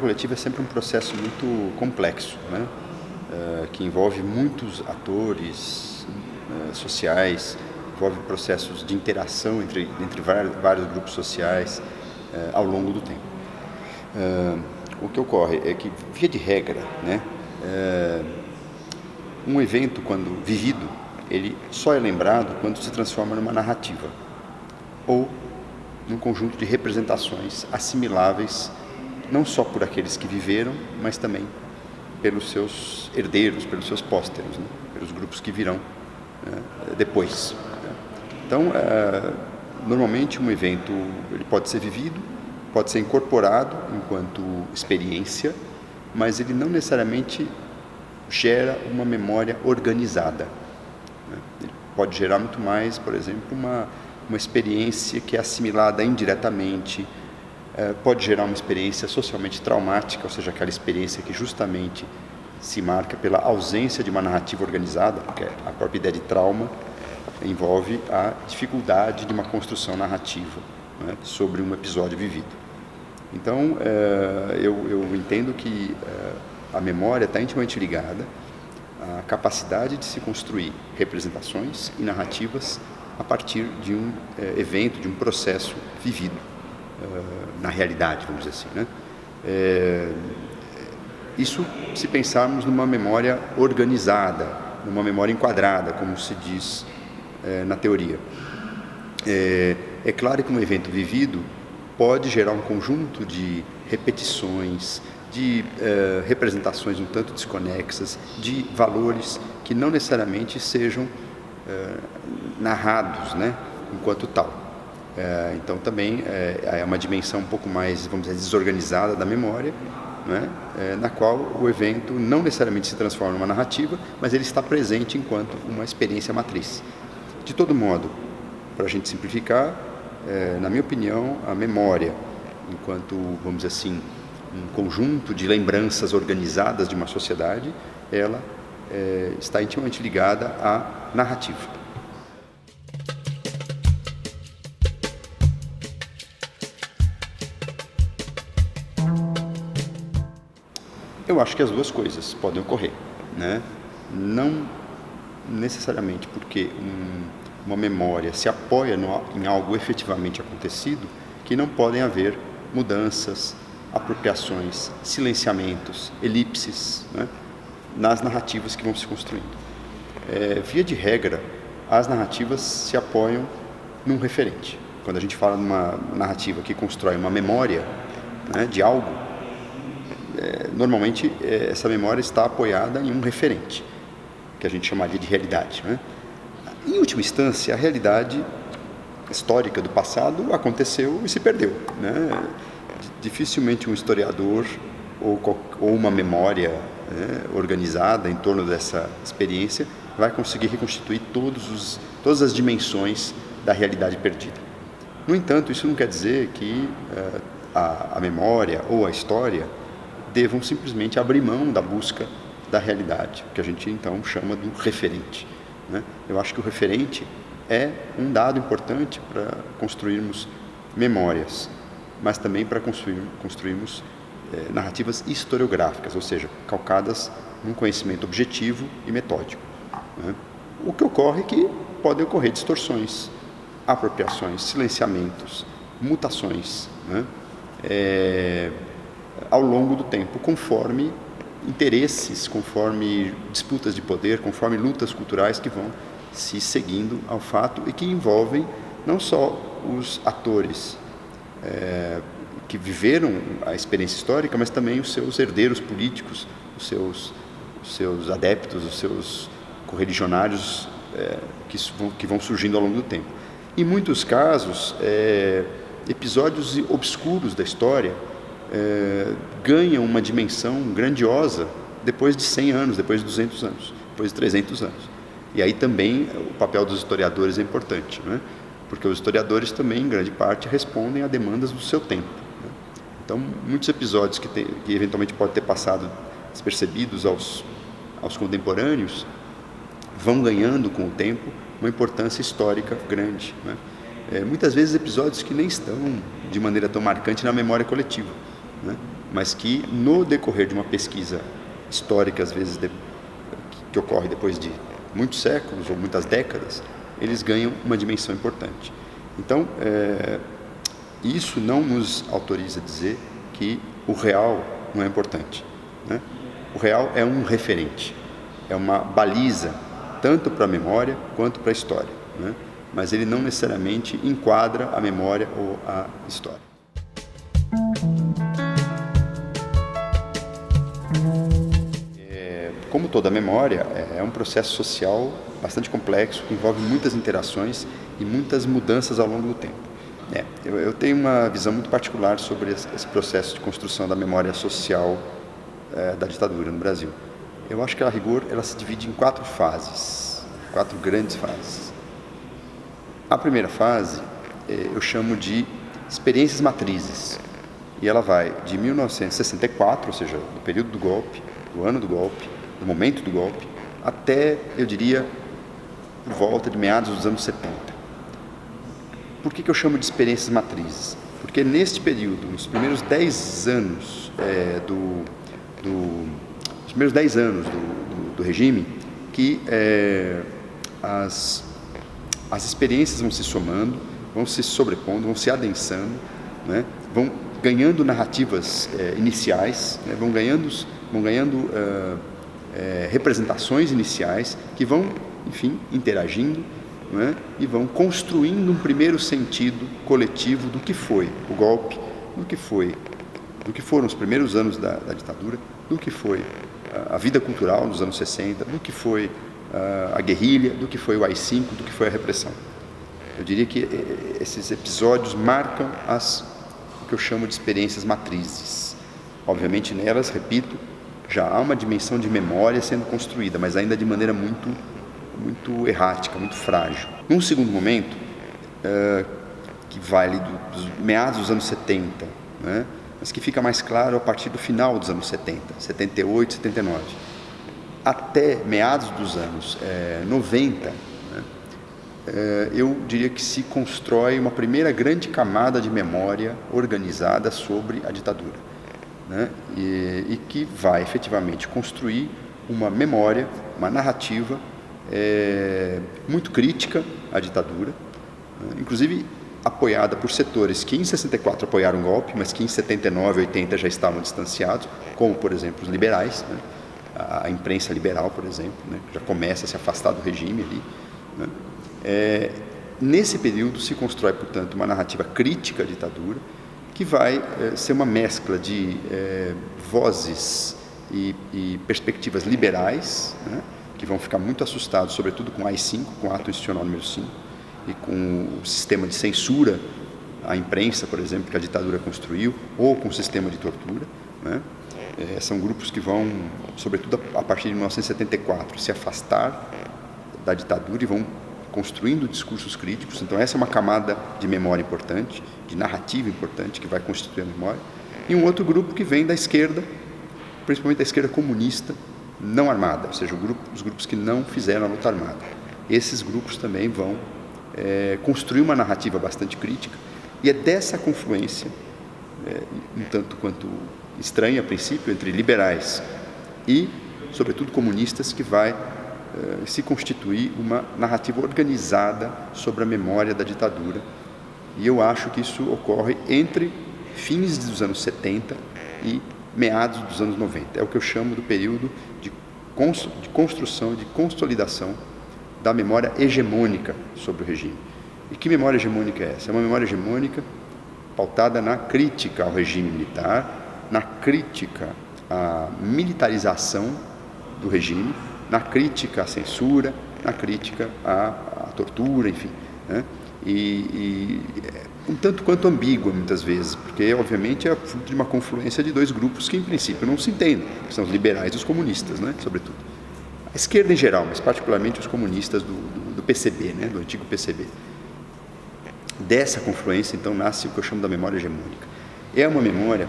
coletiva é sempre um processo muito complexo, né? Que envolve muitos atores sociais, envolve processos de interação entre vários grupos sociais ao longo do tempo. O que ocorre é que, via de regra, né, um evento, quando vivido, ele só é lembrado quando se transforma numa narrativa ou num conjunto de representações assimiláveis não só por aqueles que viveram, mas também pelos seus herdeiros, pelos seus pósteros, né? Pelos grupos que virão depois. Então, normalmente um evento ele pode ser vivido, pode ser incorporado enquanto experiência, mas ele não necessariamente gera uma memória organizada, né? Ele pode gerar muito mais, por exemplo, uma experiência que é assimilada indiretamente, pode gerar uma experiência socialmente traumática, ou seja, aquela experiência que justamente se marca pela ausência de uma narrativa organizada, porque a própria ideia de trauma envolve a dificuldade de uma construção narrativa, né, sobre um episódio vivido. Então, eu entendo que a memória está intimamente ligada à capacidade de se construir representações e narrativas a partir de um evento, de um processo vivido na realidade, vamos dizer assim, né? Isso se pensarmos numa memória organizada, numa memória enquadrada, como se diz na teoria. É claro que um evento vivido pode gerar um conjunto de repetições, de representações um tanto desconexas, de valores que não necessariamente sejam narrados, né, enquanto tal. Então também é uma dimensão um pouco mais, vamos dizer, desorganizada da memória, né, na qual o evento não necessariamente se transforma numa narrativa, mas ele está presente enquanto uma experiência matriz. De todo modo, para a gente simplificar, na minha opinião, a memória, enquanto, vamos dizer assim, um conjunto de lembranças organizadas de uma sociedade, ela está intimamente ligada à narrativa. Eu acho que as duas coisas podem ocorrer, né? Não necessariamente porque uma memória se apoia em algo efetivamente acontecido, que não podem haver mudanças, apropriações, silenciamentos, elipses, né, nas narrativas que vão se construindo. Via de regra, as narrativas se apoiam num referente. Quando a gente fala de uma narrativa que constrói uma memória, né, de algo, normalmente essa memória está apoiada em um referente, que a gente chamaria de realidade, né? Em última instância, a realidade histórica do passado aconteceu e se perdeu, né? Dificilmente um historiador ou uma memória, né, organizada em torno dessa experiência vai conseguir reconstituir todas as dimensões da realidade perdida. No entanto, isso não quer dizer que a memória ou a história devam simplesmente abrir mão da busca da realidade, que a gente então chama do referente, né? Eu acho que o referente é um dado importante para construirmos memórias, mas também para construirmos narrativas historiográficas, ou seja, calcadas num conhecimento objetivo e metódico, né? O que ocorre é que podem ocorrer distorções, apropriações, silenciamentos, mutações, né, ao longo do tempo, conforme interesses, conforme disputas de poder, conforme lutas culturais que vão se seguindo ao fato e que envolvem não só os atores que viveram a experiência histórica, mas também os seus herdeiros políticos, os seus adeptos, os seus correligionários que vão surgindo ao longo do tempo. Em muitos casos, episódios obscuros da história ganham uma dimensão grandiosa depois de 100 anos, depois de 200 anos, depois de 300 anos. E aí também o papel dos historiadores é importante, né? Porque os historiadores também, em grande parte, respondem a demandas do seu tempo, né? Então, muitos episódios que eventualmente podem ter passado despercebidos aos contemporâneos vão ganhando com o tempo uma importância histórica grande, né? Muitas vezes episódios que nem estão de maneira tão marcante na memória coletiva, né? mas que no decorrer de uma pesquisa histórica, às vezes que ocorre depois de muitos séculos ou muitas décadas, eles ganham uma dimensão importante. Então, isso não nos autoriza a dizer que o real não é importante, né? O real é um referente, é uma baliza tanto para a memória quanto para a história, né? Mas ele não necessariamente enquadra a memória ou a história. Como toda memória, é um processo social bastante complexo, que envolve muitas interações e muitas mudanças ao longo do tempo. Eu tenho uma visão muito particular sobre esse processo de construção da memória social da ditadura no Brasil. Eu acho que, a rigor, ela se divide em 4 fases, 4 grandes fases. A primeira fase eu chamo de experiências matrizes, e ela vai de 1964, ou seja, do período do golpe, do ano do golpe, do momento do golpe, até, eu diria, por volta de meados dos anos 70. Por que eu chamo de experiências matrizes? Porque neste período, nos primeiros 10 anos do regime, que as experiências vão se somando, vão se sobrepondo, vão se adensando, né? Vão ganhando narrativas iniciais, né? vão ganhando representações iniciais que vão, enfim, interagindo, né? E vão construindo um primeiro sentido coletivo do que foi o golpe, do que foram os primeiros anos da ditadura, do que foi a vida cultural nos anos 60, do que foi a guerrilha, do que foi o AI-5, do que foi a repressão. Eu diria que esses episódios marcam o que eu chamo de experiências matrizes. Obviamente nelas, repito, já há uma dimensão de memória sendo construída, mas ainda de maneira muito errática, muito frágil. Num segundo momento, que vai ali dos meados dos anos 70, né, mas que fica mais claro a partir do final dos anos 70, 78, 79, até meados dos anos 90, né, eu diria que se constrói uma primeira grande camada de memória organizada sobre a ditadura, né, e que vai efetivamente construir uma memória, uma narrativa muito crítica à ditadura, né, inclusive apoiada por setores que em 64 apoiaram o golpe, mas que em 79 e 80 já estavam distanciados, como, por exemplo, os liberais, né, a imprensa liberal, por exemplo, né, já começa a se afastar do regime ali, né. Nesse período se constrói, portanto, uma narrativa crítica à ditadura, que vai ser uma mescla de vozes e perspectivas liberais, né, que vão ficar muito assustados, sobretudo com o AI-5, com o Ato Institucional número 5, e com o sistema de censura à imprensa, por exemplo, que a ditadura construiu, ou com o sistema de tortura, né. São grupos que vão, sobretudo a partir de 1974, se afastar da ditadura e vão construindo discursos críticos. Então essa é uma camada de memória importante, de narrativa importante, que vai constituir a memória. E um outro grupo que vem da esquerda, principalmente da esquerda comunista, não armada, ou seja, os grupos que não fizeram a luta armada. Esses grupos também vão construir uma narrativa bastante crítica, e é dessa confluência, um tanto quanto estranha a princípio, entre liberais e, sobretudo, comunistas, que vai se constituir uma narrativa organizada sobre a memória da ditadura. E eu acho que isso ocorre entre fins dos anos 70 e meados dos anos 90. É o que eu chamo do período de construção, de consolidação da memória hegemônica sobre o regime. E que memória hegemônica é essa? É uma memória hegemônica pautada na crítica ao regime militar, na crítica à militarização do regime, na crítica à censura, na crítica à tortura, enfim, né? E um tanto quanto ambígua muitas vezes, porque obviamente é fruto de uma confluência de dois grupos que em princípio não se entendem, que são os liberais e os comunistas, né? Sobretudo. A esquerda em geral, mas particularmente os comunistas do PCB, né? Do antigo PCB. Dessa confluência, então, nasce o que eu chamo da memória hegemônica. É uma memória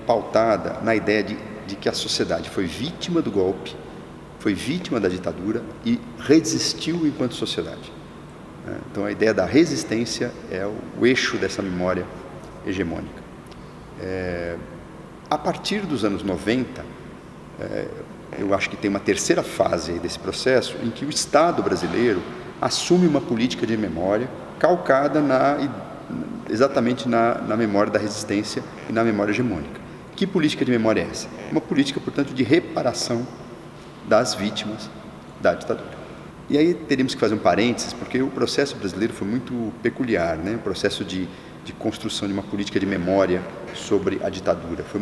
pautada na ideia de que a sociedade foi vítima do golpe, foi vítima da ditadura e resistiu enquanto sociedade. Então a ideia da resistência é o eixo dessa memória hegemônica. A partir dos anos 90, eu acho que tem uma terceira fase aí desse processo em que o Estado brasileiro assume uma política de memória calcada exatamente na memória da resistência e na memória hegemônica. Que política de memória é essa? Uma política, portanto, de reparação das vítimas da ditadura. E aí teríamos que fazer um parênteses, porque o processo brasileiro foi muito peculiar, né? O processo de construção de uma política de memória sobre a ditadura foi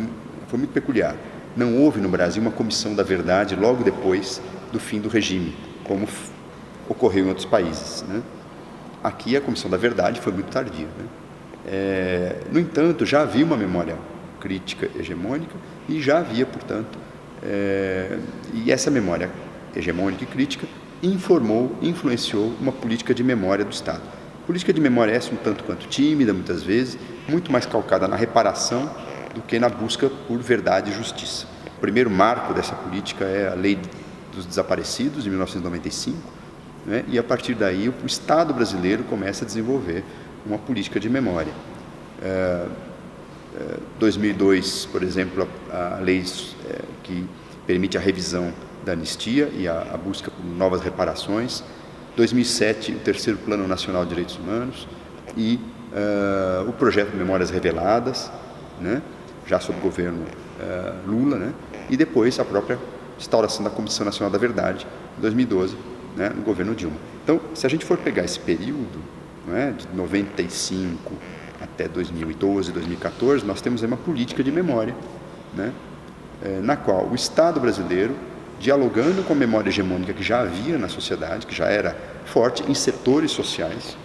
muito peculiar. Não houve no Brasil uma comissão da verdade logo depois do fim do regime, como ocorreu em outros países, né? Aqui a comissão da verdade foi muito tardia, né? No entanto, já havia uma memória crítica hegemônica e já havia, portanto, e essa memória hegemônica e crítica influenciou uma política de memória do Estado. Política de memória essa um tanto quanto tímida, muitas vezes, muito mais calcada na reparação do que na busca por verdade e justiça. O primeiro marco dessa política é a Lei dos Desaparecidos, de 1995, né? E a partir daí o Estado brasileiro começa a desenvolver uma política de memória. 2002, por exemplo, a lei que permite a revisão da anistia e a busca por novas reparações. 2007, o terceiro Plano Nacional de Direitos Humanos e o projeto de Memórias Reveladas, né? Já sob o governo Lula, né? E depois a própria instauração da Comissão Nacional da Verdade, em 2012, né? No governo Dilma. Então, se a gente for pegar esse período, né, de 95 até 2012, 2014, nós temos aí uma política de memória, né? Na qual o Estado brasileiro, dialogando com a memória hegemônica que já havia na sociedade, que já era forte em setores sociais,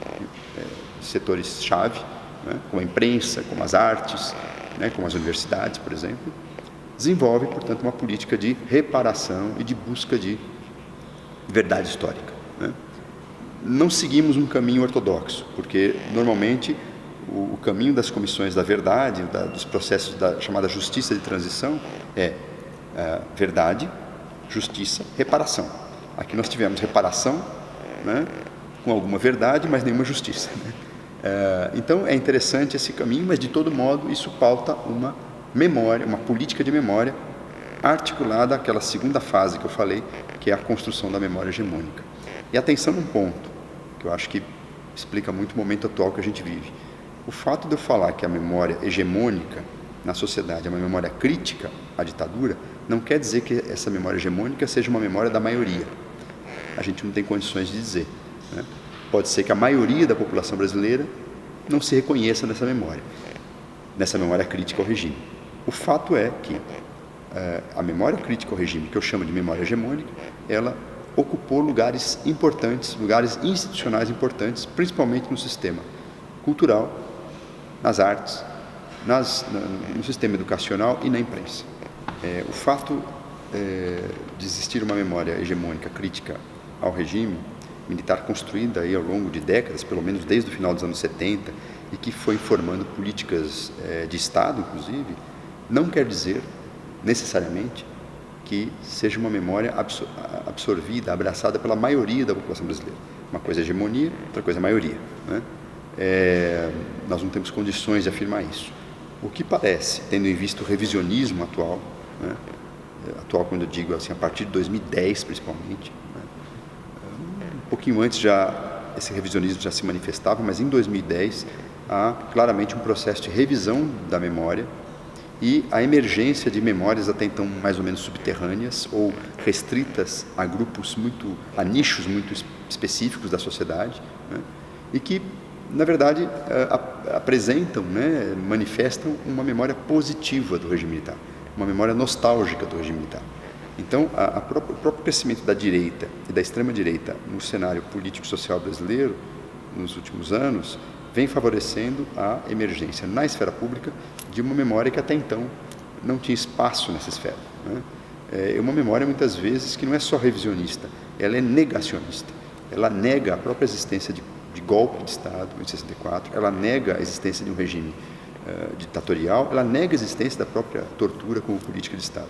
setores-chave, né, como a imprensa, como as artes, né, como as universidades, por exemplo, desenvolve, portanto, uma política de reparação e de busca de verdade histórica, né? Não seguimos um caminho ortodoxo, porque, normalmente, o caminho das comissões da verdade, dos processos da chamada justiça de transição, é verdade, justiça, reparação. Aqui nós tivemos reparação, né, com alguma verdade, mas nenhuma justiça, né? Então é interessante esse caminho, mas de todo modo isso pauta uma memória, uma política de memória articulada àquela segunda fase que eu falei, que é a construção da memória hegemônica. E atenção num ponto, que eu acho que explica muito o momento atual que a gente vive. O fato de eu falar que a memória hegemônica na sociedade é uma memória crítica à ditadura, não quer dizer que essa memória hegemônica seja uma memória da maioria. A gente não tem condições de dizer, né? Pode ser que a maioria da população brasileira não se reconheça nessa memória crítica ao regime. O fato é que a memória crítica ao regime, que eu chamo de memória hegemônica, ela ocupou lugares importantes, lugares institucionais importantes, principalmente no sistema cultural, nas artes, no sistema educacional e na imprensa. O fato de existir uma memória hegemônica crítica ao regime militar construída aí ao longo de décadas, pelo menos desde o final dos anos 70, e que foi formando políticas de Estado, inclusive, não quer dizer, necessariamente, que seja uma memória absorvida, abraçada pela maioria da população brasileira. Uma coisa é hegemonia, outra coisa é maioria, né? Nós não temos condições de afirmar isso. O que parece, tendo em vista o revisionismo atual, né? Atual quando eu digo assim, a partir de 2010 principalmente, né? Um pouquinho antes esse revisionismo já se manifestava, mas em 2010 há claramente um processo de revisão da memória e a emergência de memórias até então mais ou menos subterrâneas ou restritas a nichos muito específicos da sociedade, né? E que, na verdade, apresentam, né, manifestam uma memória positiva do regime militar, uma memória nostálgica do regime militar. Então, o próprio crescimento da direita e da extrema-direita no cenário político-social brasileiro, nos últimos anos, vem favorecendo a emergência na esfera pública de uma memória que até então não tinha espaço nessa esfera, né? É uma memória, muitas vezes, que não é só revisionista, ela é negacionista. Ela nega a própria existência de golpe de Estado, em 64, ela nega a existência de um regime ditatorial, ela nega a existência da própria tortura como política de Estado.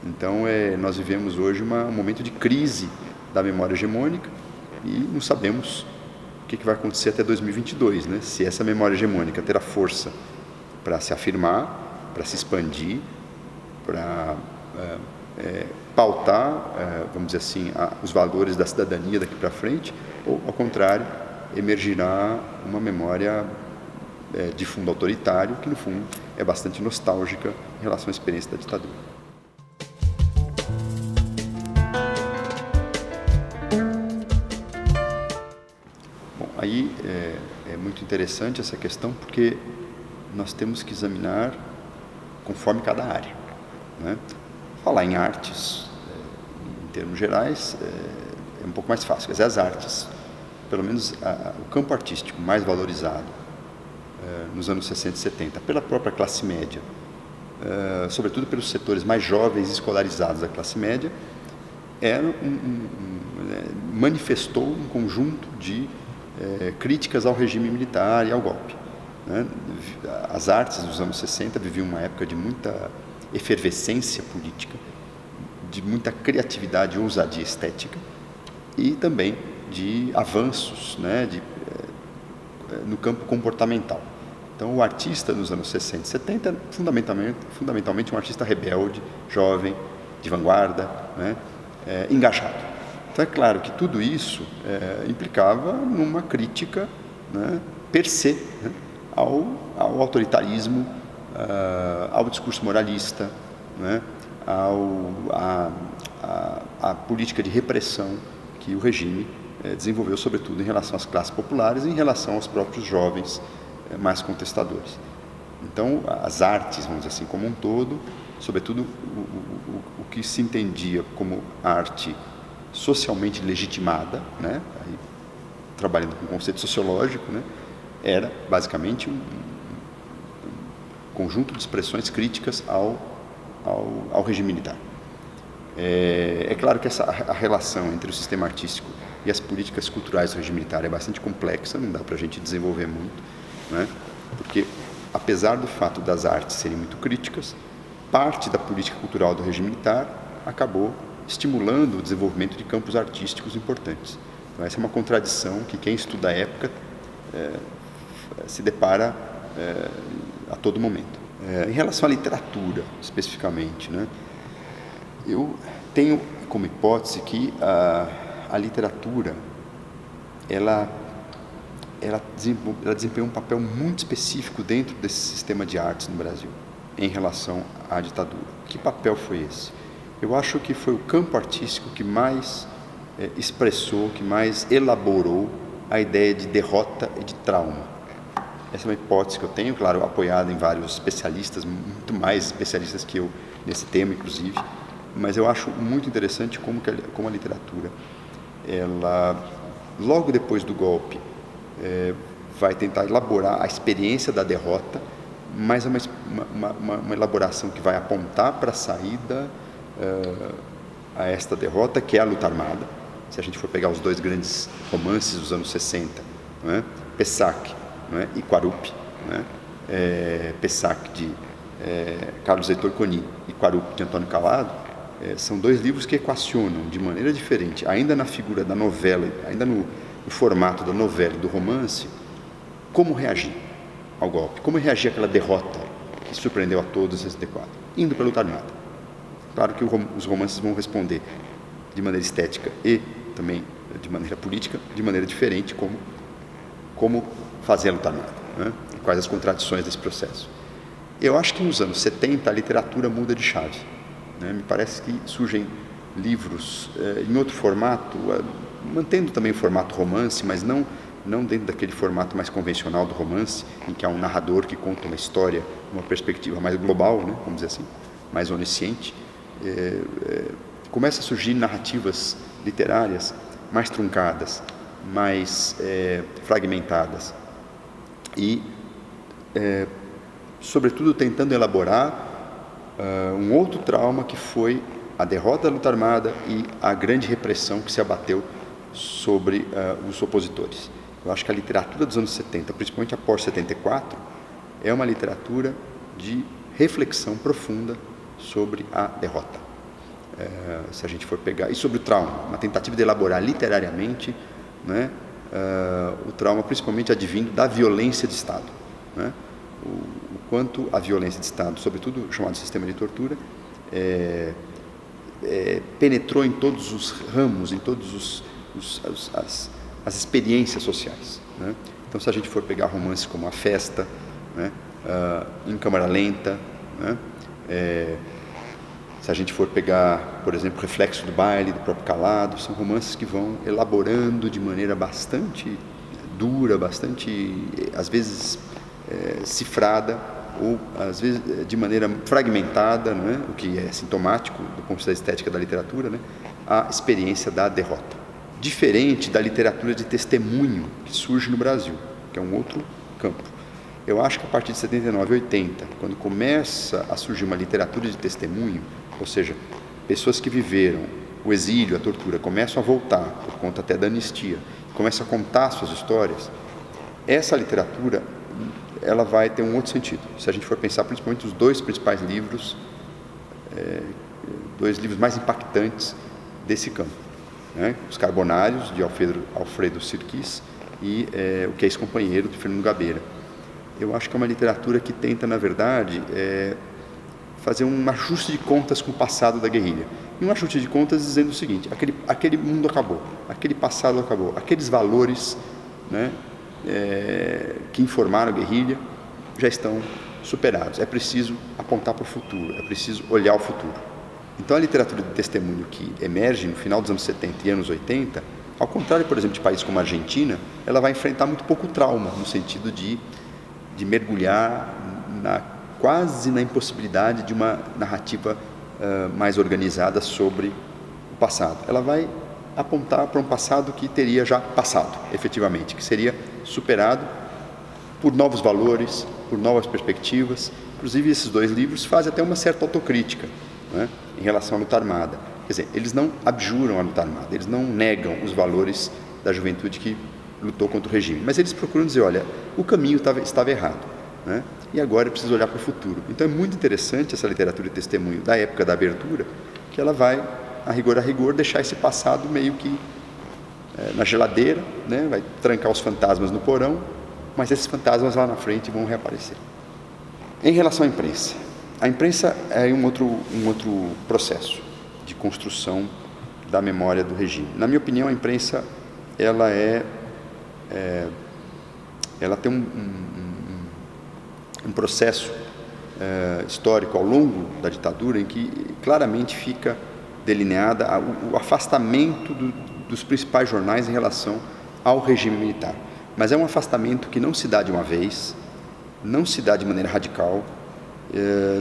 Então, nós vivemos hoje um momento de crise da memória hegemônica e não sabemos o que vai acontecer até 2022, né? Se essa memória hegemônica terá força para se afirmar, para se expandir, para pautar, vamos dizer assim, os valores da cidadania daqui para frente, ou, ao contrário, emergirá uma memória de fundo autoritário, que no fundo é bastante nostálgica em relação à experiência da ditadura. Bom, aí é muito interessante essa questão, porque nós temos que examinar conforme cada área, né? Falar em artes, em termos gerais, é um pouco mais fácil. Quer dizer, as artes, pelo menos o campo artístico mais valorizado nos anos 60 e 70, pela própria classe média, sobretudo pelos setores mais jovens e escolarizados da classe média, manifestou um conjunto de críticas ao regime militar e ao golpe, né? As artes dos anos 60 viviam uma época de muita efervescência política, de muita criatividade e ousadia estética, e também de avanços, né, no campo comportamental. Então, o artista nos anos 60 e 70 fundamentalmente um artista rebelde, jovem, de vanguarda, né, engajado. Então, é claro que tudo isso implicava numa crítica, né, per se, né, ao autoritarismo, ao discurso moralista, né, à política de repressão que o regime desenvolveu, sobretudo em relação às classes populares e em relação aos próprios jovens mais contestadores. Então, as artes, vamos dizer assim, como um todo, sobretudo o que se entendia como arte socialmente legitimada, né, aí, trabalhando com o conceito sociológico, né, era basicamente um conjunto de expressões críticas ao regime militar. É claro que a relação entre o sistema artístico e as políticas culturais do regime militar é bastante complexa, não dá para a gente desenvolver muito, né? Porque, apesar do fato das artes serem muito críticas, parte da política cultural do regime militar acabou estimulando o desenvolvimento de campos artísticos importantes. Então, essa é uma contradição que quem estuda a época se depara a todo momento. Em relação à literatura, especificamente, né, eu tenho como hipótese que a literatura ela desempenhou um papel muito específico dentro desse sistema de artes no Brasil, em relação à ditadura. Que papel foi esse? Eu acho que foi o campo artístico que mais expressou, que mais elaborou a ideia de derrota e de trauma. Essa é uma hipótese que eu tenho, claro, apoiada em vários especialistas, muito mais especialistas que eu nesse tema, inclusive, mas eu acho muito interessante como a literatura, ela, logo depois do golpe, vai tentar elaborar a experiência da derrota, mas é uma elaboração que vai apontar para a saída a esta derrota, que é a luta armada. Se a gente for pegar os dois grandes romances dos anos 60, não é? Pessac, não é? E Quarupi, não é? Pessac de Carlos Heitor Coni e Quarupi de Antônio Calado, são dois livros que equacionam de maneira diferente, ainda na figura da novela, ainda no formato da novela e do romance, como reagir ao golpe, como reagir àquela derrota que surpreendeu a todos em 64, indo para a luta armada. Claro que os romances vão responder de maneira estética e também de maneira política, de maneira diferente, como fazer a luta armada, né? E quais as contradições desse processo. Eu acho que nos anos 70 a literatura muda de chave, né? Me parece que surgem livros em outro formato, mantendo também o formato romance, mas não dentro daquele formato mais convencional do romance, em que há um narrador que conta uma história, uma perspectiva mais global, né? Vamos dizer assim, mais onisciente. Começa a surgir narrativas literárias mais truncadas, mais fragmentadas e, sobretudo, tentando elaborar um outro trauma que foi a derrota da luta armada e a grande repressão que se abateu sobre os opositores. Eu acho que a literatura dos anos 70, principalmente após 74, é uma literatura de reflexão profunda sobre a derrota. Se a gente for pegar, e sobre o trauma, uma tentativa de elaborar literariamente, né, o trauma principalmente advindo da violência de Estado, né, o quanto a violência de Estado, sobretudo o chamado sistema de tortura, penetrou em todos os ramos, em todos as experiências sociais, né? Então, se a gente for pegar romances como A Festa, né? Em Câmara Lenta, né? Se a gente for pegar, por exemplo, Reflexo do Baile, do próprio Calado, são romances que vão elaborando de maneira bastante dura, bastante, às vezes, cifrada, ou às vezes de maneira fragmentada, né? O que é sintomático do ponto de vista da estética da literatura, né? A experiência da derrota. Diferente da literatura de testemunho que surge no Brasil, que é um outro campo. Eu acho que a partir de 79 e 80, quando começa a surgir uma literatura de testemunho, ou seja, pessoas que viveram o exílio, a tortura, começam a voltar, por conta até da anistia, começam a contar suas histórias, essa literatura ela vai ter um outro sentido. Se a gente for pensar principalmente os dois principais livros, dois livros mais impactantes desse campo, né? Os Carbonários, de Alfredo Sirquis, e O Que é Ex-Companheiro, de Fernando Gabeira. Eu acho que é uma literatura que tenta, na verdade, fazer um ajuste de contas com o passado da guerrilha. E um ajuste de contas dizendo o seguinte: aquele mundo acabou, aquele passado acabou, aqueles valores, né, que informaram a guerrilha já estão superados. É preciso apontar para o futuro, é preciso olhar o futuro. Então, a literatura de testemunho que emerge no final dos anos 70 e anos 80, ao contrário, por exemplo, de países como a Argentina, ela vai enfrentar muito pouco trauma, no sentido de mergulhar quase na impossibilidade de uma narrativa mais organizada sobre o passado. Ela vai apontar para um passado que teria já passado, efetivamente, que seria superado por novos valores, por novas perspectivas. Inclusive, esses dois livros fazem até uma certa autocrítica, né, em relação à luta armada. Quer dizer, eles não abjuram a luta armada, eles não negam os valores da juventude que lutou contra o regime, mas eles procuram dizer: olha, o caminho estava errado, né, e agora é preciso olhar para o futuro. Então é muito interessante essa literatura de testemunho da época da abertura, que ela vai, a rigor, deixar esse passado meio que na geladeira, né, vai trancar os fantasmas no porão, mas esses fantasmas lá na frente vão reaparecer. Em relação à imprensa, a imprensa é um outro processo de construção da memória do regime. Na minha opinião, a imprensa ela tem um processo histórico ao longo da ditadura em que claramente fica delineada o afastamento dos principais jornais em relação ao regime militar. Mas é um afastamento que não se dá de uma vez, não se dá de maneira radical,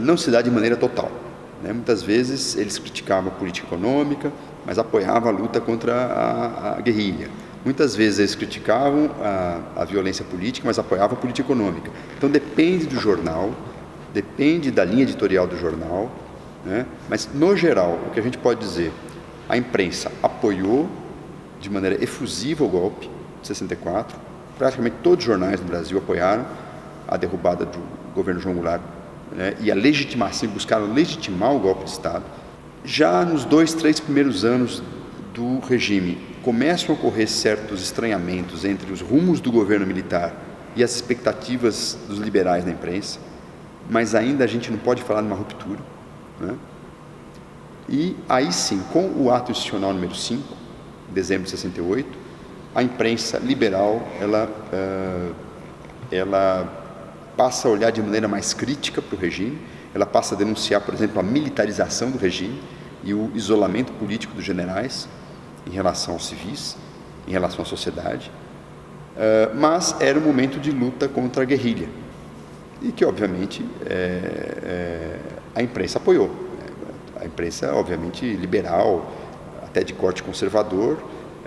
não se dá de maneira total, né? Muitas vezes eles criticavam a política econômica, mas apoiavam a luta contra a guerrilha. Muitas vezes eles criticavam a violência política, mas apoiavam a política econômica. Então depende do jornal, depende da linha editorial do jornal, né? Mas no geral, o que a gente pode dizer, a imprensa apoiou de maneira efusiva o golpe de 64, praticamente todos os jornais do Brasil apoiaram a derrubada do governo João Goulart, né? E a legitimação, buscaram legitimar o golpe de Estado. Já nos 2-3 primeiros anos do regime, começam a ocorrer certos estranhamentos entre os rumos do governo militar e as expectativas dos liberais na imprensa, mas ainda a gente não pode falar de uma ruptura, né? E aí sim, com o ato institucional número 5, em dezembro de 68, a imprensa liberal ela passa a olhar de maneira mais crítica para o regime, ela passa a denunciar, por exemplo, a militarização do regime e o isolamento político dos generais em relação aos civis, em relação à sociedade, mas era um momento de luta contra a guerrilha, e que, obviamente, a imprensa apoiou. A imprensa, obviamente, liberal, até de corte conservador,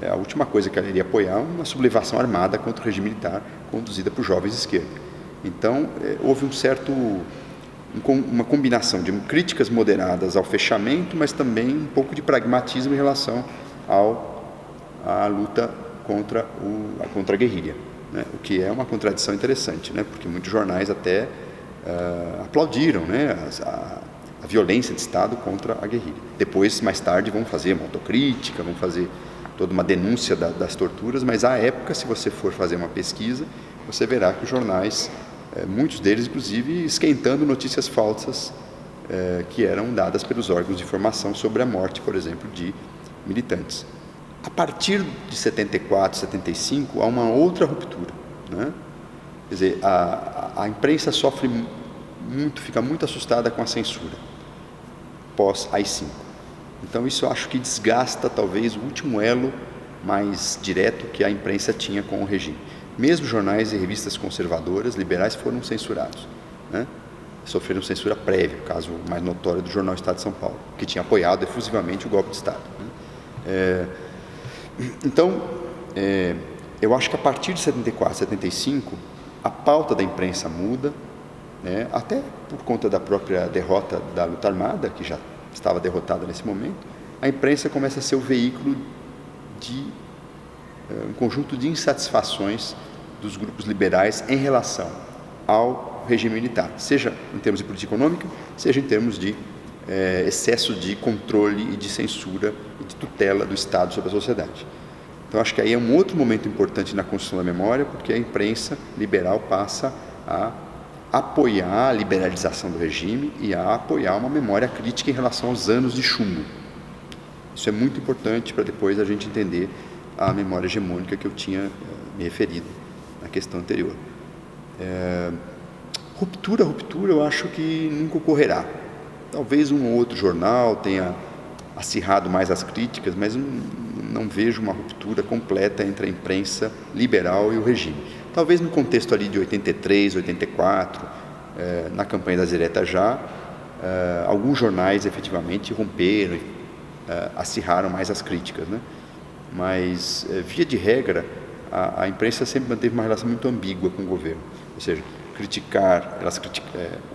a última coisa que ela iria apoiar é uma sublevação armada contra o regime militar conduzida por jovens de esquerda. Então, houve uma combinação de críticas moderadas ao fechamento, mas também um pouco de pragmatismo em relação à luta contra a guerrilha, né? O que é uma contradição interessante, né? Porque muitos jornais até aplaudiram, né, a violência de Estado contra a guerrilha. Depois, mais tarde, vão fazer uma autocrítica, vão fazer toda uma denúncia das torturas, mas à época, se você for fazer uma pesquisa, você verá que os jornais, muitos deles, inclusive, esquentando notícias falsas que eram dadas pelos órgãos de informação sobre a morte, por exemplo, de militantes. A partir de 74, 75, há uma outra ruptura, né? Quer dizer, a imprensa sofre muito, fica muito assustada com a censura pós-AI-5. Então isso eu acho que desgasta talvez o último elo mais direto que a imprensa tinha com o regime. Mesmo jornais e revistas conservadoras, liberais, foram censurados, né? Sofreram censura prévia, o caso mais notório do jornal Estado de São Paulo, que tinha apoiado efusivamente o golpe de Estado, né? Então, eu acho que a partir de 74, 75, a pauta da imprensa muda, né? Até por conta da própria derrota da luta armada, que já estava derrotada nesse momento. A imprensa começa a ser o veículo de um conjunto de insatisfações dos grupos liberais em relação ao regime militar, seja em termos de política econômica, seja em termos de excesso de controle e de censura e de tutela do Estado sobre a sociedade. Então, acho que aí é um outro momento importante na construção da memória, porque a imprensa liberal passa a apoiar a liberalização do regime e a apoiar uma memória crítica em relação aos anos de chumbo. Isso é muito importante para depois a gente entender a memória hegemônica que eu tinha me referido na questão anterior. Ruptura, eu acho que nunca ocorrerá. Talvez um ou outro jornal tenha acirrado mais as críticas, mas não vejo uma ruptura completa entre a imprensa liberal e o regime. Talvez no contexto ali de 83, 84, na campanha das diretas já, alguns jornais efetivamente romperam, acirraram mais as críticas, né? Mas, via de regra, a imprensa sempre manteve uma relação muito ambígua com o governo. Ou seja,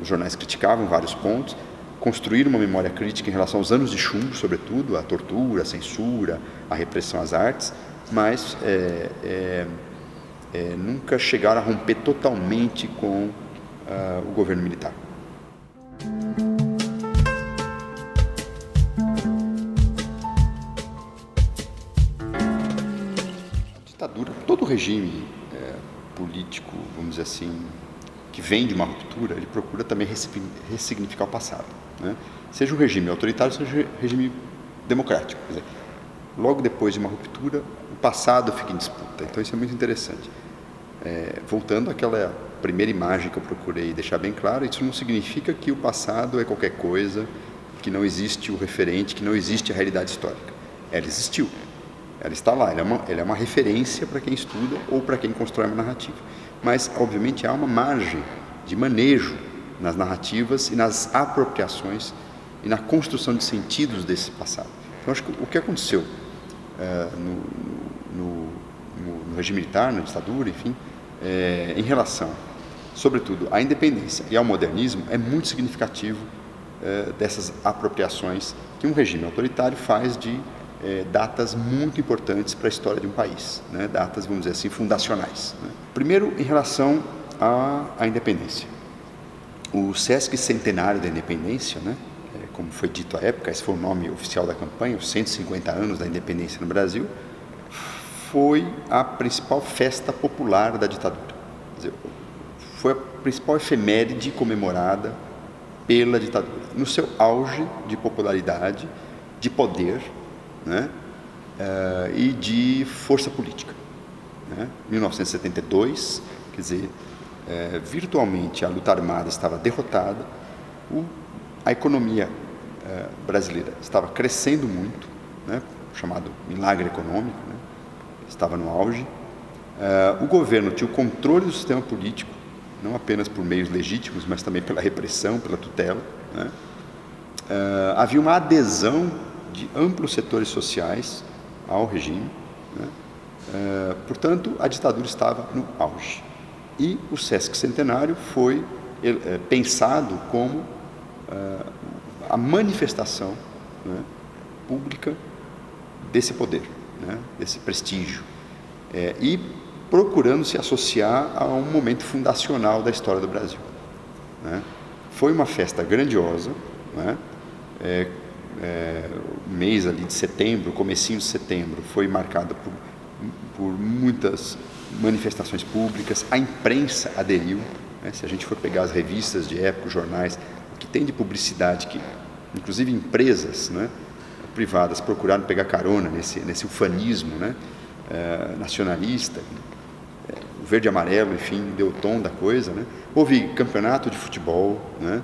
os jornais criticavam vários pontos, construíram uma memória crítica em relação aos anos de chumbo, sobretudo, a tortura, a censura, a repressão às artes, mas nunca chegaram a romper totalmente com o governo militar. A ditadura, todo regime político, vamos dizer assim, que vem de uma ruptura, ele procura também ressignificar o passado, né? Seja um regime autoritário, seja um regime democrático. Quer dizer, logo depois de uma ruptura, o passado fica em disputa. Então isso é muito interessante. Voltando àquela primeira imagem que eu procurei deixar bem claro, isso não significa que o passado é qualquer coisa, que não existe o referente, que não existe a realidade histórica. Ela existiu, ela está lá, ela é uma referência para quem estuda ou para quem constrói uma narrativa. Mas, obviamente, há uma margem de manejo nas narrativas e nas apropriações e na construção de sentidos desse passado. Então, acho que o que aconteceu no regime militar, na ditadura, enfim, em relação, sobretudo, à independência e ao modernismo, é muito significativo dessas apropriações que um regime autoritário faz de datas muito importantes para a história de um país, né? Datas, vamos dizer assim, fundacionais, né? Primeiro, em relação à independência. O Sesc Centenário da Independência, né? Como foi dito à época, esse foi o nome oficial da campanha, os 150 anos da independência no Brasil, foi a principal festa popular da ditadura. Quer dizer, foi a principal efeméride comemorada pela ditadura, no seu auge de popularidade, de poder, né? E de força política, né? 1972, quer dizer, virtualmente a luta armada estava derrotada, a economia brasileira estava crescendo muito, né? O chamado milagre econômico, né? Estava no auge, o governo tinha o controle do sistema político, não apenas por meios legítimos, mas também pela repressão, pela tutela, né? Havia uma adesão de amplos setores sociais ao regime, né? Portanto, a ditadura estava no auge. E o Sesc Centenário foi pensado como a manifestação, né, pública desse poder, né, desse prestígio, e procurando se associar a um momento fundacional da história do Brasil, né? Foi uma festa grandiosa, né? O mês ali de setembro, comecinho de setembro, foi marcado por muitas manifestações públicas, a imprensa aderiu, né? Se a gente for pegar as revistas de época, os jornais, o que tem de publicidade, que inclusive empresas, né, privadas procuraram pegar carona nesse ufanismo, né, nacionalista, o verde e amarelo, enfim, deu o tom da coisa, né. Houve campeonato de futebol, né,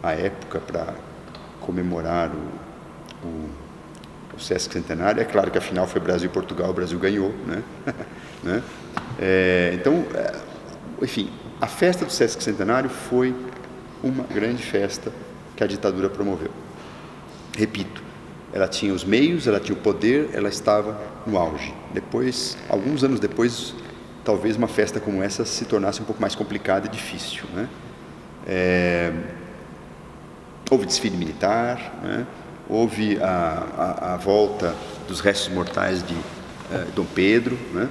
à época, para comemorar o Sesc Centenário. É claro que a final foi Brasil e Portugal, o Brasil ganhou, né? Né? Então, enfim, a festa do Sesc Centenário foi uma grande festa que a ditadura promoveu. Repito, ela tinha os meios, ela tinha o poder, ela estava no auge. Depois, alguns anos depois, talvez uma festa como essa se tornasse um pouco mais complicada e difícil, né? Houve desfile militar, né? Houve a volta dos restos mortais de Dom Pedro, né?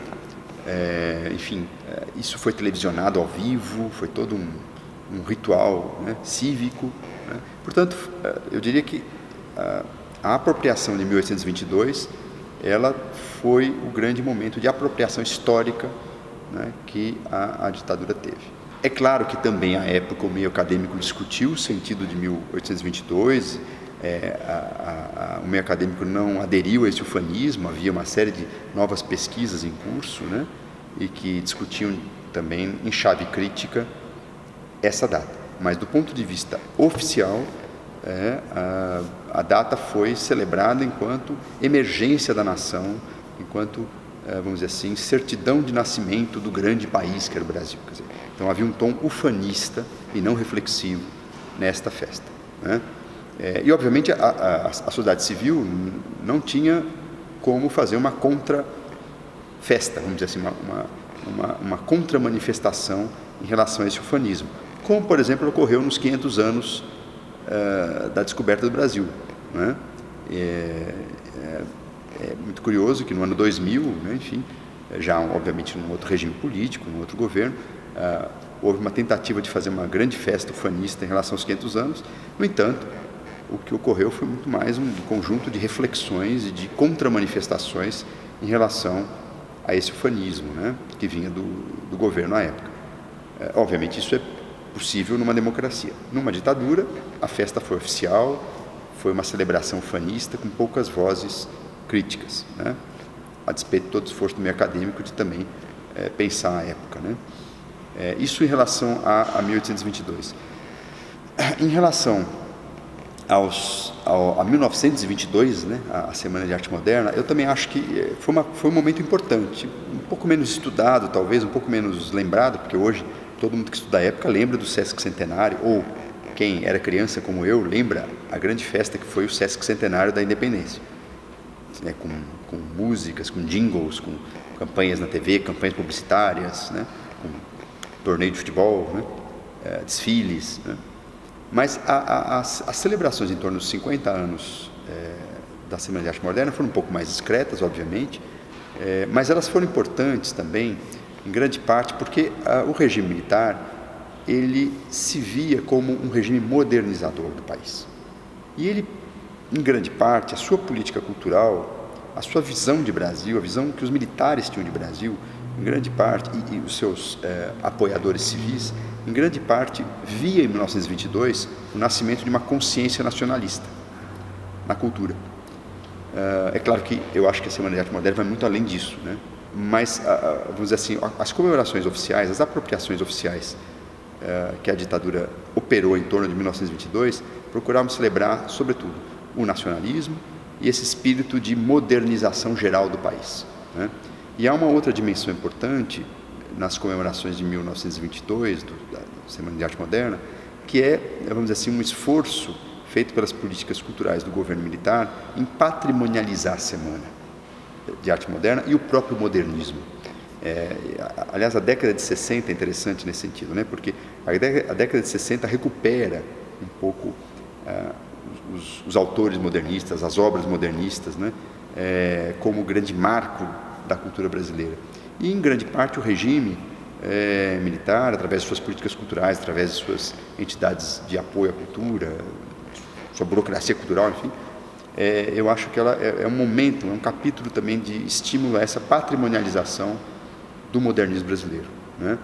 Enfim, isso foi televisionado ao vivo, foi todo um ritual, né, cívico, né? Portanto, eu diria que a apropriação de 1822, ela foi o grande momento de apropriação histórica, né, que a ditadura teve. É claro que também, à época, o meio acadêmico discutiu o sentido de 1822, o meio acadêmico não aderiu a esse ufanismo, havia uma série de novas pesquisas em curso, né, e que discutiam também em chave crítica essa data. Mas, do ponto de vista oficial, a data foi celebrada enquanto emergência da nação, enquanto, vamos dizer assim, certidão de nascimento do grande país que era o Brasil. Quer dizer, então havia um tom ufanista e não reflexivo nesta festa, né? E, obviamente, a sociedade civil não tinha como fazer uma contra-festa, vamos dizer assim, uma contra-manifestação em relação a esse ufanismo, como, por exemplo, ocorreu nos 500 anos da descoberta do Brasil, né? É muito curioso que no ano 2000, né, enfim, já obviamente num outro regime político, num outro governo, houve uma tentativa de fazer uma grande festa ufanista em relação aos 500 anos. No entanto, o que ocorreu foi muito mais um conjunto de reflexões e de contramanifestações em relação a esse ufanismo, né, que vinha do governo à época. Obviamente isso é possível numa democracia. Numa ditadura, a festa foi oficial, foi uma celebração ufanista com poucas vozes críticas, né, a despeito de todo o esforço do meio acadêmico de também pensar a época, né. Isso em relação a 1822. Em relação a 1922, né, a Semana de Arte Moderna, eu também acho que foi um momento importante, um pouco menos estudado, talvez, um pouco menos lembrado, porque hoje todo mundo que estuda a época lembra do Sesc Centenário, ou quem era criança como eu lembra a grande festa que foi o Sesc Centenário da Independência, né, com músicas, com jingles, com campanhas na TV, campanhas publicitárias, né, com torneio de futebol, né, desfiles, né. Mas as celebrações em torno dos 50 anos da Semana de Arte Moderna foram um pouco mais discretas, obviamente, mas elas foram importantes também, em grande parte, porque o regime militar, ele se via como um regime modernizador do país. E ele, em grande parte, a sua política cultural, a sua visão de Brasil, a visão que os militares tinham de Brasil, em grande parte, e os seus apoiadores civis, em grande parte, via em 1922 o nascimento de uma consciência nacionalista na cultura. É claro que eu acho que a Semana de Arte Moderna vai muito além disso, né? Mas, vamos dizer assim, as comemorações oficiais, as apropriações oficiais que a ditadura operou em torno de 1922, procuravam celebrar, sobretudo, o nacionalismo e esse espírito de modernização geral do país, né? E há uma outra dimensão importante nas comemorações de 1922, da Semana de Arte Moderna, que vamos dizer assim, um esforço feito pelas políticas culturais do governo militar em patrimonializar a Semana de Arte Moderna e o próprio modernismo. Aliás, a década de 60 é interessante nesse sentido, né? Porque a década de 60 recupera um pouco os autores modernistas, as obras modernistas, né? Como grande marco da cultura brasileira. E, em grande parte, o regime militar, através de suas políticas culturais, através de suas entidades de apoio à cultura, sua burocracia cultural, enfim, eu acho que ela é um momento, é um capítulo também de estímulo a essa patrimonialização do modernismo brasileiro, né?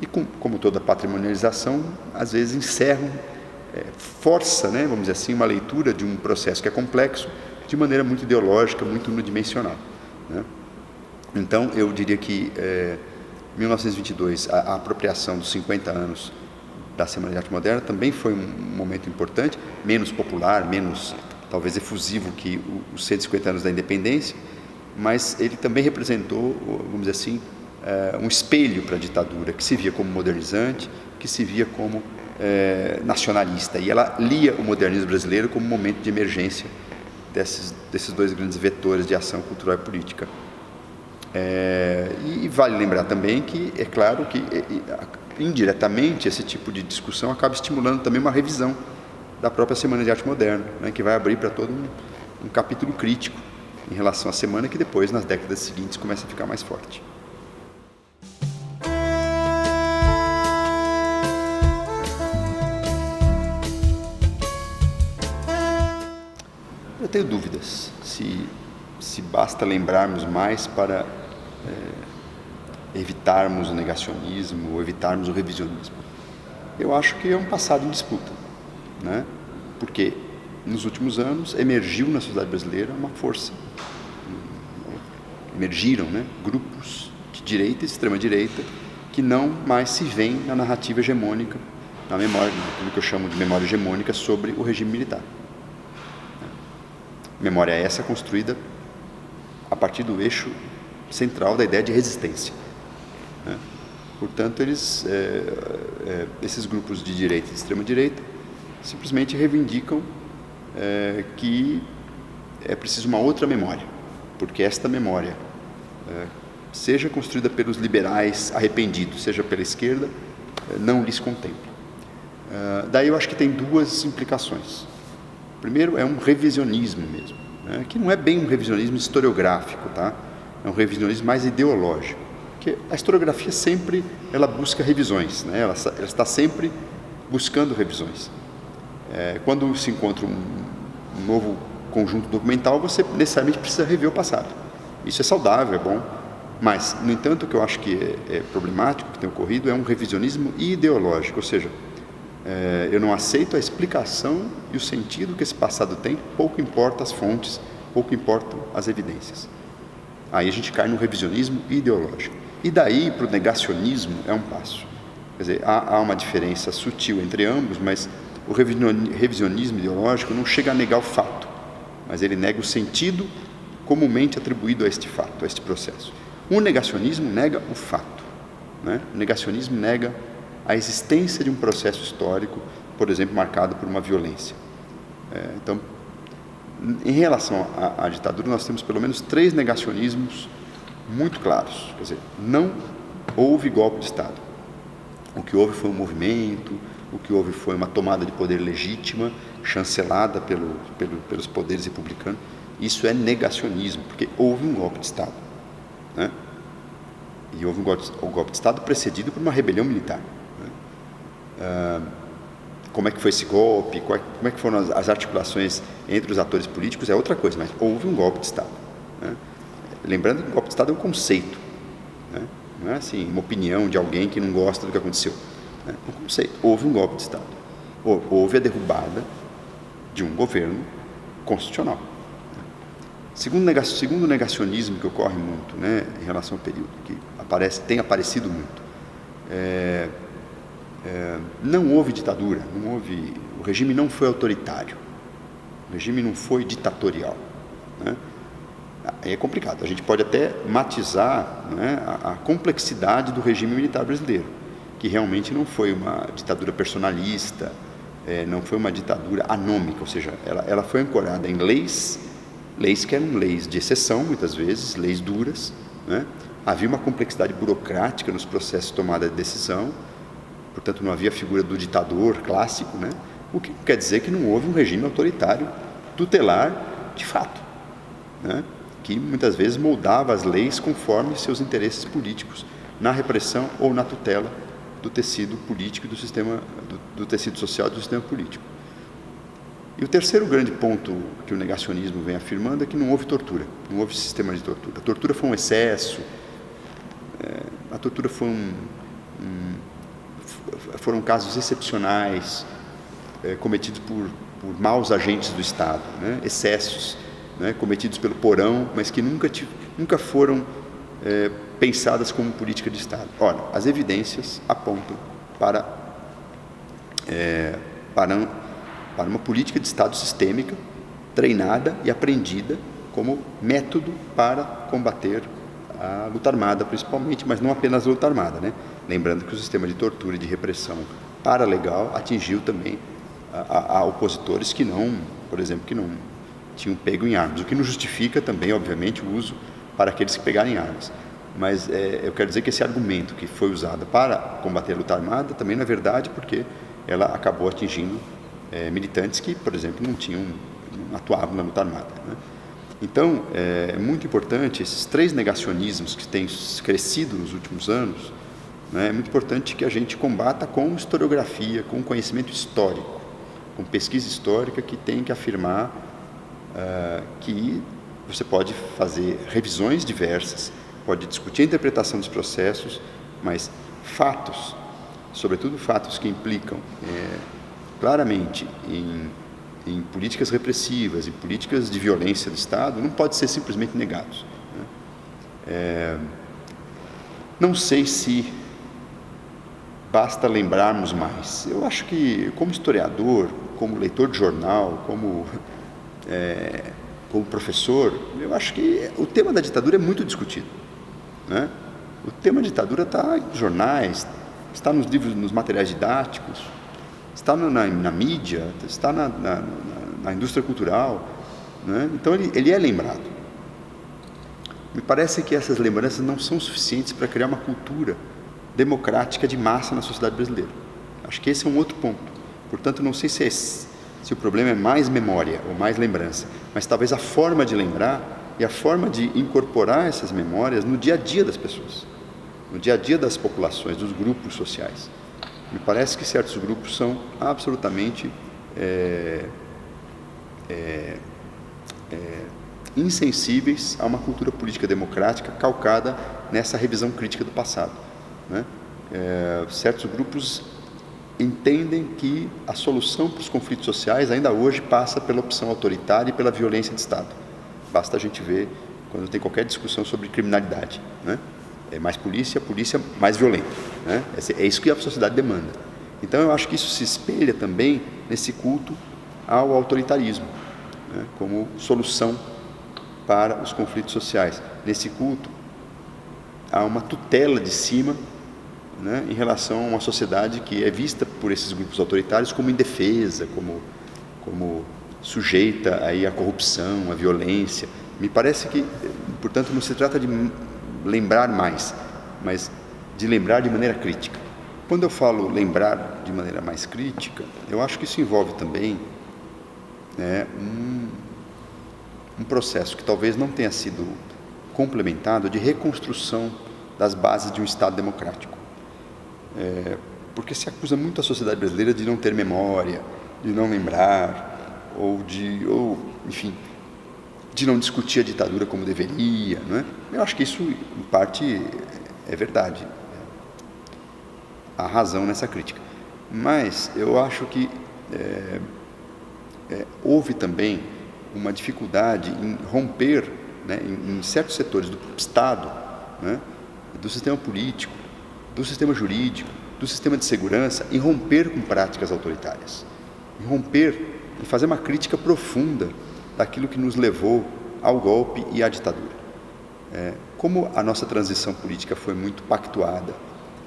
E, como toda patrimonialização, às vezes encerram força, né, vamos dizer assim, uma leitura de um processo que é complexo de maneira muito ideológica, muito unidimensional, né? Então, eu diria que 1922, a apropriação dos 50 anos da Semana de Arte Moderna também foi um momento importante, menos popular, menos talvez efusivo que os 150 anos da independência, mas ele também representou, vamos dizer assim, um espelho para a ditadura, que se via como modernizante, que se via como nacionalista, e ela lia o modernismo brasileiro como um momento de emergência desses dois grandes vetores de ação cultural e política. E vale lembrar também que, é claro que indiretamente esse tipo de discussão acaba estimulando também uma revisão da própria Semana de Arte Moderna, né, que vai abrir para todo um capítulo crítico em relação à semana, que depois, nas décadas seguintes, começa a ficar mais forte. Eu tenho dúvidas se basta lembrarmos mais para evitarmos o negacionismo ou evitarmos o revisionismo. Eu acho que é um passado em disputa, né? Porque nos últimos anos emergiu na sociedade brasileira uma força, emergiram, né, grupos de direita e extrema-direita que não mais se veem na narrativa hegemônica, na memória, naquilo que eu chamo de memória hegemônica sobre o regime militar. Memória essa construída a partir do eixo central da ideia de resistência, né? Portanto, esses grupos de direita e de extrema-direita simplesmente reivindicam que é preciso uma outra memória, porque esta memória, seja construída pelos liberais arrependidos, seja pela esquerda, não lhes contempla. Daí eu acho que tem duas implicações. Primeiro, é um revisionismo mesmo, né, que não é bem um revisionismo historiográfico, tá? É um revisionismo mais ideológico, porque a historiografia sempre ela busca revisões, né? Ela está sempre buscando revisões. Quando se encontra um novo conjunto documental, você necessariamente precisa rever o passado. Isso é saudável, é bom, mas, no entanto, o que eu acho que é problemático, que tem ocorrido, é um revisionismo ideológico, ou seja, eu não aceito a explicação e o sentido que esse passado tem, pouco importa as fontes, pouco importam as evidências. Aí a gente cai no revisionismo ideológico. E daí para o negacionismo é um passo. Quer dizer, há uma diferença sutil entre ambos, mas o revisionismo ideológico não chega a negar o fato, mas ele nega o sentido comumente atribuído a este fato, a este processo. O negacionismo nega o fato, né? O negacionismo nega a existência de um processo histórico, por exemplo, marcado por uma violência. Então, em relação à ditadura, nós temos pelo menos 3 negacionismos muito claros. Quer dizer, não houve golpe de Estado. O que houve foi um movimento, o que houve foi uma tomada de poder legítima, chancelada pelos poderes republicanos. Isso é negacionismo, porque houve um golpe de Estado, né? E houve um golpe de Estado precedido por uma rebelião militar. Como é que foi esse golpe, como é que foram as articulações entre os atores políticos é outra coisa, mas houve um golpe de Estado, né? Lembrando que o golpe de Estado é um conceito, né? Não é assim uma opinião de alguém que não gosta do que aconteceu, né? É um conceito. Houve um golpe de Estado, houve a derrubada de um governo constitucional. Segundo o negacionismo que ocorre muito, né, em relação ao período, que tem aparecido muito, não houve ditadura, o regime não foi autoritário, o regime não foi ditatorial, né? É complicado, a gente pode até matizar, né, a complexidade do regime militar brasileiro, que realmente não foi uma ditadura personalista, não foi uma ditadura anômica, ou seja, ela foi ancorada em leis que eram leis de exceção, muitas vezes, leis duras, né? Havia uma complexidade burocrática nos processos de tomada de decisão, portanto não havia a figura do ditador clássico, né? O que quer dizer que não houve um regime autoritário tutelar de fato, né? Que muitas vezes moldava as leis conforme seus interesses políticos na repressão ou na tutela do tecido político e do sistema, do tecido social e do sistema político. E o terceiro grande ponto que o negacionismo vem afirmando é que não houve tortura, não houve sistema de tortura. A tortura foi um excesso, a tortura foi foram casos excepcionais, cometidos por maus agentes do Estado, né? Excessos, né? Cometidos pelo porão, mas que nunca foram pensadas como política de Estado. Ora, as evidências apontam para uma política de Estado sistêmica, treinada e aprendida como método para combater a luta armada, principalmente, mas não apenas a luta armada, né? Lembrando que o sistema de tortura e de repressão paralegal atingiu também a opositores que não, por exemplo, que não tinham pego em armas, o que não justifica também, obviamente, o uso para aqueles que pegarem armas. Mas eu quero dizer que esse argumento que foi usado para combater a luta armada também não é verdade, porque ela acabou atingindo militantes que, por exemplo, não atuavam na luta armada, né? Então, é muito importante, esses 3 negacionismos que têm crescido nos últimos anos, né, é muito importante que a gente combata com historiografia, com conhecimento histórico, com pesquisa histórica que tem que afirmar que você pode fazer revisões diversas, pode discutir a interpretação dos processos, mas fatos, sobretudo fatos que implicam claramente em políticas repressivas, em políticas de violência do Estado, não pode ser simplesmente negados, né? Não sei se basta lembrarmos mais. Eu acho que, como historiador, como leitor de jornal, como professor, eu acho que o tema da ditadura é muito discutido, né? O tema da ditadura está em jornais, está nos livros, nos materiais didáticos, está na mídia, está na indústria cultural, né? Então ele é lembrado. Me parece que essas lembranças não são suficientes para criar uma cultura democrática de massa na sociedade brasileira. Acho que esse é um outro ponto. Portanto, não sei se o problema é mais memória ou mais lembrança, mas talvez a forma de lembrar e a forma de incorporar essas memórias no dia a dia das pessoas, no dia a dia das populações, dos grupos sociais. Me parece que certos grupos são absolutamente insensíveis a uma cultura política democrática calcada nessa revisão crítica do passado, né? Certos grupos entendem que a solução para os conflitos sociais ainda hoje passa pela opção autoritária e pela violência de Estado. Basta a gente ver quando tem qualquer discussão sobre criminalidade, né? É mais polícia mais violenta, né? É isso que a sociedade demanda. Então eu acho que isso se espelha também nesse culto ao autoritarismo, né, como solução para os conflitos sociais. Nesse culto há uma tutela de cima, né, em relação a uma sociedade que é vista por esses grupos autoritários como indefesa, como sujeita aí à corrupção, à violência. Me parece que, portanto, não se trata de lembrar mais, mas de lembrar de maneira crítica. Quando eu falo lembrar de maneira mais crítica, eu acho que isso envolve também, né, um processo que talvez não tenha sido complementado de reconstrução das bases de um Estado democrático. Porque se acusa muito a sociedade brasileira de não ter memória, de não lembrar, enfim, de não discutir a ditadura como deveria, né? Eu acho que isso, em parte, é verdade. Há razão nessa crítica. Mas eu acho que houve também uma dificuldade em romper, né, em certos setores do Estado, né, do sistema político, do sistema jurídico, do sistema de segurança, em romper com práticas autoritárias, em fazer uma crítica profunda daquilo que nos levou ao golpe e à ditadura. Como a nossa transição política foi muito pactuada,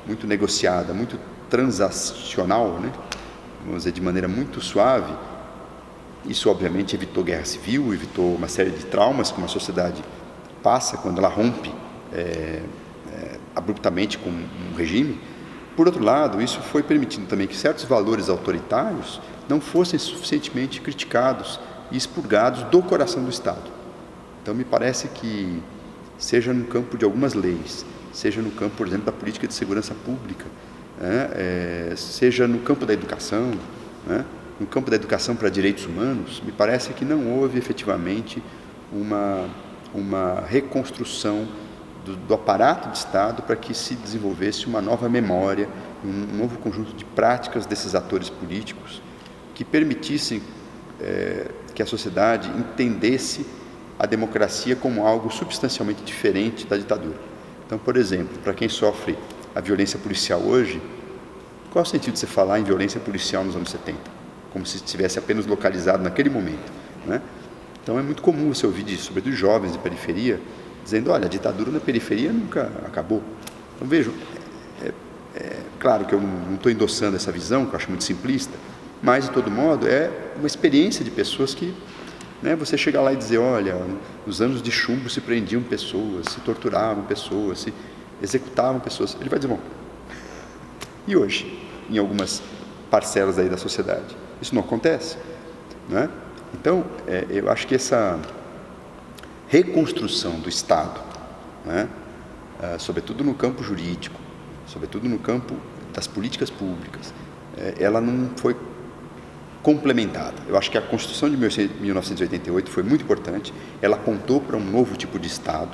muito negociada, muito transacional, né, vamos dizer, de maneira muito suave, isso obviamente evitou guerra civil, evitou uma série de traumas que uma sociedade passa quando ela rompe abruptamente com um regime. Por outro lado, isso foi permitindo também que certos valores autoritários não fossem suficientemente criticados e expurgados do coração do Estado. Então me parece que, seja no campo de algumas leis, seja no campo, por exemplo, da política de segurança pública, seja no campo da educação, né, no campo da educação para direitos humanos, me parece que não houve efetivamente uma reconstrução do aparato de Estado para que se desenvolvesse uma nova memória, um novo conjunto de práticas desses atores políticos que permitissem que a sociedade entendesse a democracia como algo substancialmente diferente da ditadura. Então, por exemplo, para quem sofre a violência policial hoje, qual é o sentido de você falar em violência policial nos anos 70? Como se estivesse apenas localizado naquele momento, né? Então é muito comum você ouvir, sobretudo jovens de periferia, dizendo, olha, a ditadura na periferia nunca acabou. Então vejam, claro que eu não estou endossando essa visão, que eu acho muito simplista, mas de todo modo é uma experiência de pessoas que, né, você chega lá e dizer, olha, nos anos de chumbo se prendiam pessoas, se torturavam pessoas, se executavam pessoas. Ele vai dizer, bom, e hoje, em algumas parcelas aí da sociedade? Isso não acontece, né? Então, eu acho que essa reconstrução do Estado, né, sobretudo no campo jurídico, sobretudo no campo das políticas públicas, ela não foi complementada. Eu acho que a Constituição de 1988 foi muito importante, ela apontou para um novo tipo de Estado,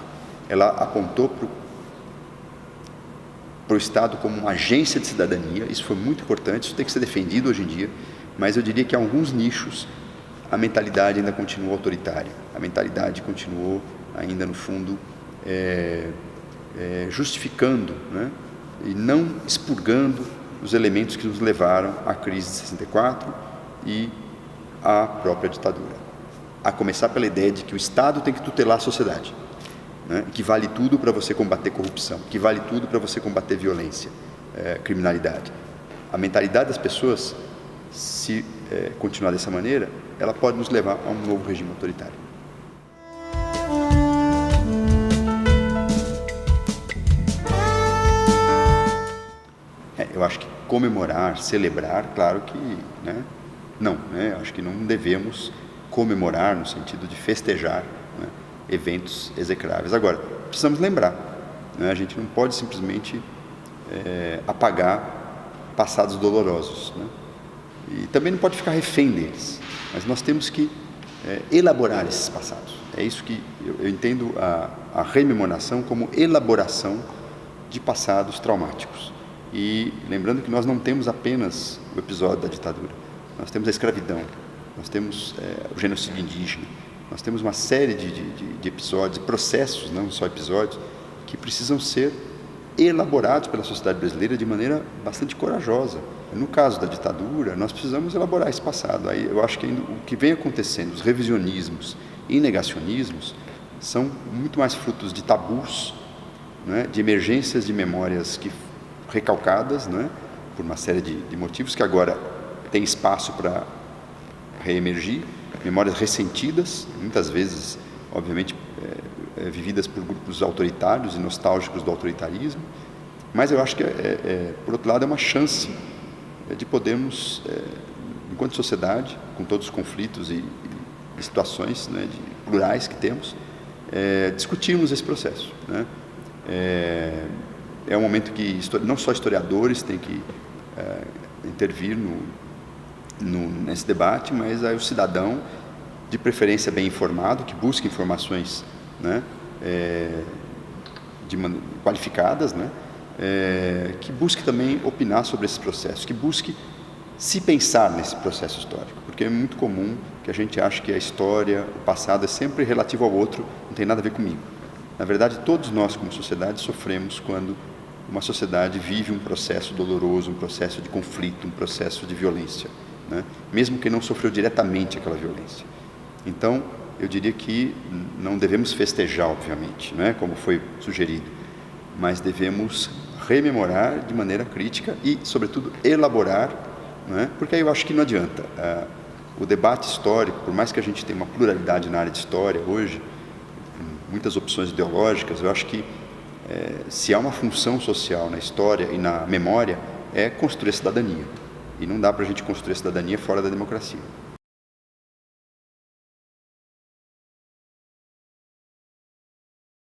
ela apontou para o Estado como uma agência de cidadania, isso foi muito importante, isso tem que ser defendido hoje em dia, mas eu diria que em alguns nichos a mentalidade ainda continua autoritária, a mentalidade continuou ainda no fundo justificando, né, e não expurgando os elementos que nos levaram à crise de 64 e à própria ditadura. A começar pela ideia de que o Estado tem que tutelar a sociedade, né, que vale tudo para você combater corrupção, que vale tudo para você combater violência, criminalidade. A mentalidade das pessoas, se continuar dessa maneira, ela pode nos levar a um novo regime autoritário. Eu acho que comemorar, celebrar, claro que, né, não, né, eu acho que não devemos comemorar no sentido de festejar, né, eventos execráveis. Agora, precisamos lembrar, né, a gente não pode simplesmente apagar passados dolorosos, né, e também não pode ficar refém deles, mas nós temos que elaborar esses passados. É isso que eu entendo a rememoração como elaboração de passados traumáticos. E lembrando que nós não temos apenas o episódio da ditadura, nós temos a escravidão, nós temos o genocídio indígena, nós temos uma série de episódios, processos, não só episódios, que precisam ser elaborados pela sociedade brasileira de maneira bastante corajosa. No caso da ditadura, nós precisamos elaborar esse passado. Aí eu acho que o que vem acontecendo, os revisionismos e negacionismos, são muito mais frutos de tabus, né, de emergências de memórias recalcadas, né, por uma série de motivos que agora tem espaço para reemergir, memórias ressentidas, muitas vezes, obviamente, vividas por grupos autoritários e nostálgicos do autoritarismo, mas eu acho que, por outro lado, é uma chance de podermos, enquanto sociedade, com todos os conflitos e situações, né, plurais que temos, discutirmos esse processo, né? É um momento que não só historiadores têm que intervir nesse debate, mas aí o cidadão, de preferência bem informado, que busque informações, né, qualificadas, né, que busque também opinar sobre esses processos, que busque se pensar nesse processo histórico, porque é muito comum que a gente ache que a história, o passado é sempre relativo ao outro, não tem nada a ver comigo. Na verdade, todos nós como sociedade sofremos quando uma sociedade vive um processo doloroso, um processo de conflito, um processo de violência, né? Mesmo que não sofreu diretamente aquela violência. Então, eu diria que não devemos festejar, obviamente, né, como foi sugerido, mas devemos rememorar de maneira crítica e, sobretudo, elaborar, né, porque aí eu acho que não adianta. O debate histórico, por mais que a gente tenha uma pluralidade na área de história hoje, muitas opções ideológicas, eu acho que se há uma função social na história e na memória, é construir a cidadania. E não dá para a gente construir a cidadania fora da democracia.